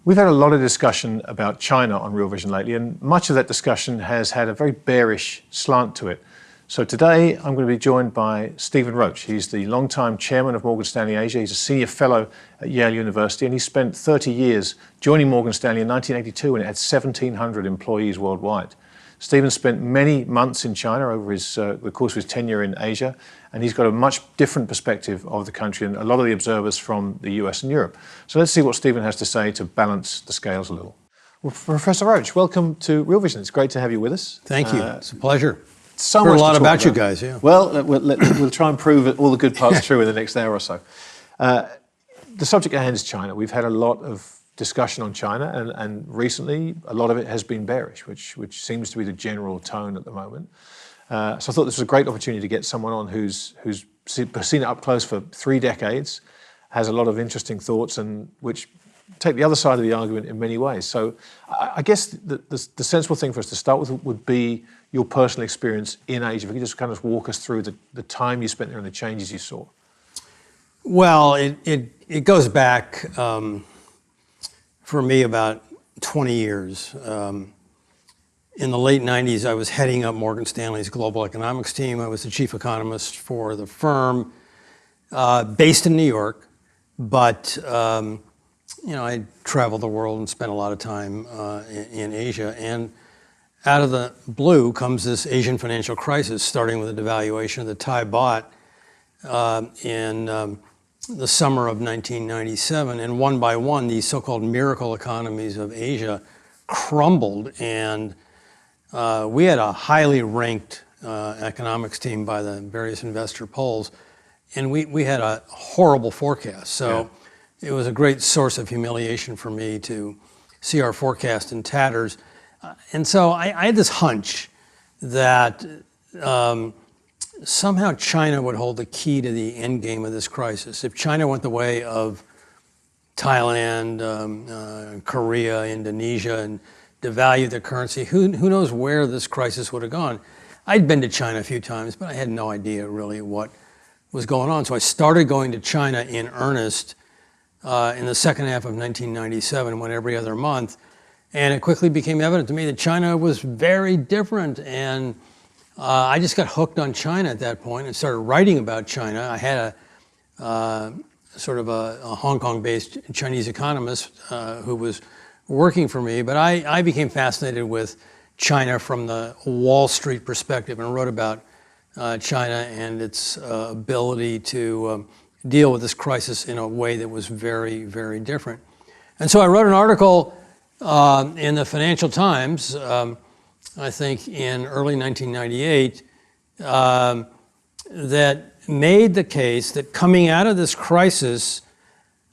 We've had a lot of discussion about China on Real Vision lately, and much of that discussion has had a very bearish slant to it. So today I'm going to be joined by Stephen Roach. He's the longtime chairman of Morgan Stanley Asia. He's a senior fellow at Yale University, and he spent 30 years joining Morgan Stanley in 1982 when it had 1,700 employees worldwide. Stephen spent many months in China over the course of his tenure in Asia, and he's got a much different perspective of the country and a lot of the observers from the US and Europe. So let's see what Stephen has to say to balance the scales a little. Well, Professor Roach, welcome to Real Vision. It's great to have you with us. Thank you. It's a pleasure. So Heard much a lot to talk about you guys, yeah. Well, we'll try and prove all the good parts true in the next hour or so. The subject at hand is China. We've had a lot of discussion on China, and recently a lot of it has been bearish, which seems to be the general tone at the moment. So I thought this was a great opportunity to get someone on who's seen it up close for 3 decades, has a lot of interesting thoughts, and which take the other side of the argument in many ways. So I guess the sensible thing for us to start with would be your personal experience in Asia. If you could just kind of walk us through the time you spent there and the changes you saw. Well, it goes back for me about 20 years. In the late 90s, I was heading up Morgan Stanley's global economics team. I was the chief economist for the firm, based in New York, but I traveled the world and spent a lot of time in Asia. And out of the blue comes this Asian financial crisis, starting with the devaluation of the Thai baht in the summer of 1997. And one by one, these so-called miracle economies of Asia crumbled. And we had a highly ranked economics team by the various investor polls. And we had a horrible forecast. So it was a great source of humiliation for me to see our forecast in tatters. And so I had this hunch that somehow China would hold the key to the end game of this crisis. If China went the way of Thailand, Korea, Indonesia, and devalued their currency, who knows where this crisis would have gone. I'd been to China a few times, but I had no idea really what was going on. So I started going to China in earnest in the second half of 1997, went every other month. And it quickly became evident to me that China was very different. And I just got hooked on China at that point and started writing about China. I had a Hong Kong-based Chinese economist who was working for me, but I became fascinated with China from the Wall Street perspective and wrote about China and its ability to deal with this crisis in a way that was very, very different. And so I wrote an article in the Financial Times, I think in early 1998, that made the case that coming out of this crisis,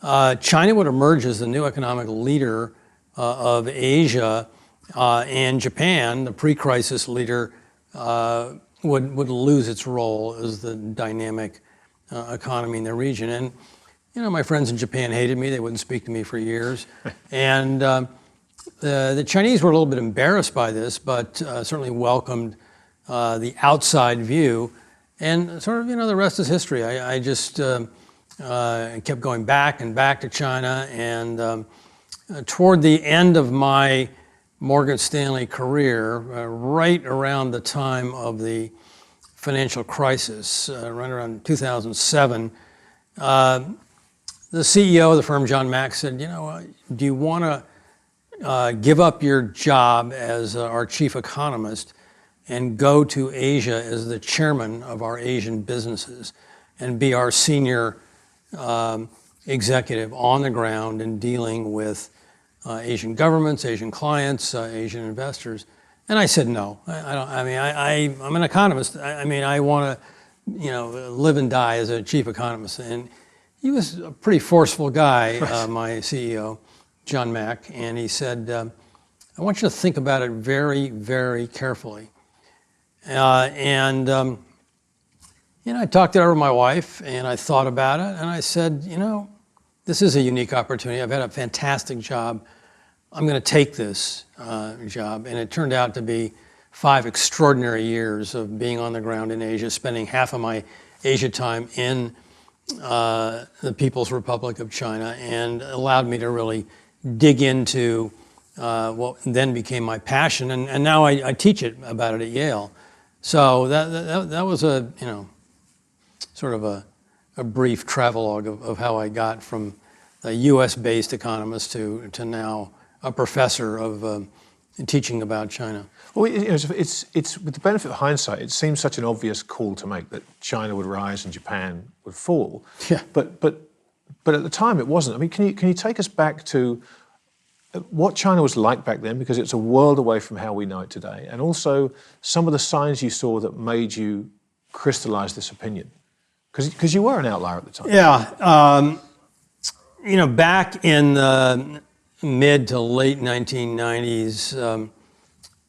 China would emerge as the new economic leader of Asia, and Japan, the pre-crisis leader, would lose its role as the dynamic economy in the region. And my friends in Japan hated me. They wouldn't speak to me for years. And the Chinese were a little bit embarrassed by this, but certainly welcomed the outside view. And sort of, the rest is history. I just kept going back and back to China. And toward the end of my Morgan Stanley career, right around the time of the financial crisis, right around 2007, the CEO of the firm, John Mack, said, do you want to give up your job as our chief economist and go to Asia as the chairman of our Asian businesses and be our senior executive on the ground and dealing with Asian governments, Asian clients, Asian investors? And I said no. I don't. I mean, I'm an economist. I want to, live and die as a chief economist. And he was a pretty forceful guy, my CEO, John Mack, and he said, I want you to think about it very, very carefully. I talked it over with my wife, and I thought about it, and I said, this is a unique opportunity. I've had a fantastic job. I'm going to take this job. And it turned out to be 5 extraordinary years of being on the ground in Asia, spending half of my Asia time in the People's Republic of China, and allowed me to really dig into what then became my passion, and now I teach about it at Yale. So that was a sort of a brief travelogue of how I got from a U.S.-based economist to now a professor of teaching about China. Well, it's with the benefit of hindsight, it seems such an obvious call to make that China would rise and Japan would fall. Yeah. But at the time it wasn't. I mean, can you take us back to what China was like back then, because it's a world away from how we know it today, and also some of the signs you saw that made you crystallize this opinion? Because you were an outlier at the time. Yeah. Back in the mid to late 1990s,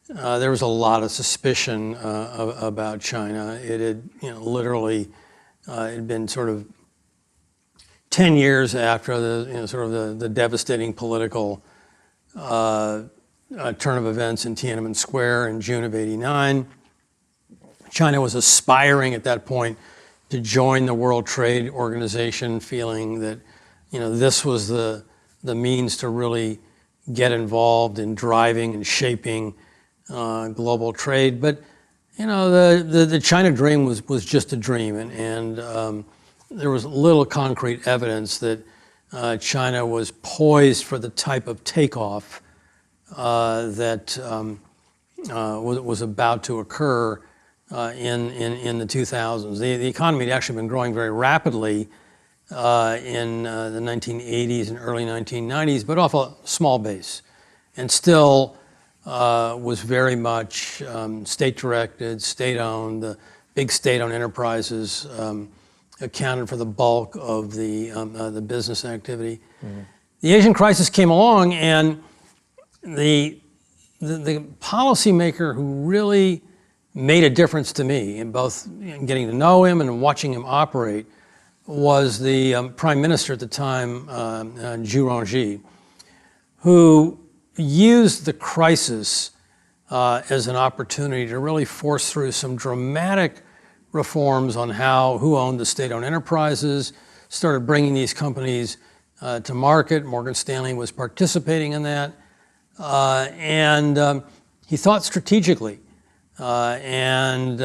there was a lot of suspicion about China. It had, literally, it had been sort of 10 years after the devastating political turn of events in Tiananmen Square in June of '89. China was aspiring at that point to join the World Trade Organization, feeling that, this was the means to really get involved in driving and shaping global trade. But, the China dream was just a dream, and there was little concrete evidence that China was poised for the type of takeoff that was about to occur in the 2000s. The economy had actually been growing very rapidly in the 1980s and early 1990s, but off a small base, and still was very much state-directed, state-owned. The big state-owned enterprises accounted for the bulk of the business activity. Mm-hmm. The Asian crisis came along, and the policymaker who really made a difference to me in both getting to know him and watching him operate was the prime minister at the time, Zhu Rongji, who used the crisis as an opportunity to really force through some dramatic reforms on who owned the state-owned enterprises, started bringing these companies to market. Morgan Stanley was participating in that. And he thought strategically. And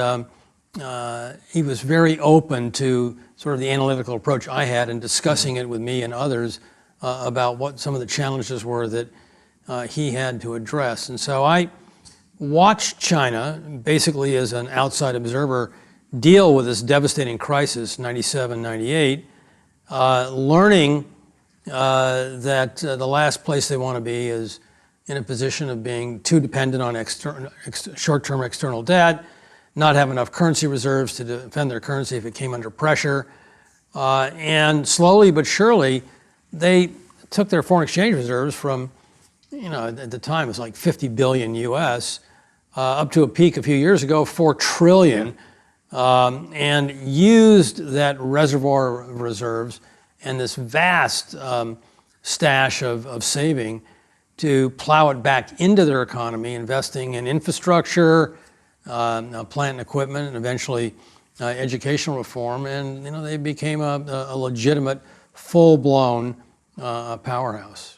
he was very open to sort of the analytical approach I had in discussing it with me and others about what some of the challenges were that he had to address. And so I watched China, basically as an outside observer, deal with this devastating crisis, 97, 98, learning that the last place they want to be is in a position of being too dependent on short-term external debt, not have enough currency reserves to defend their currency if it came under pressure. And slowly but surely, they took their foreign exchange reserves from, at the time it was like 50 billion US, up to a peak a few years ago, 4 trillion. And used that reservoir of reserves and this vast stash of saving to plow it back into their economy, investing in infrastructure, plant and equipment, and eventually educational reform. And they became a legitimate, full-blown powerhouse.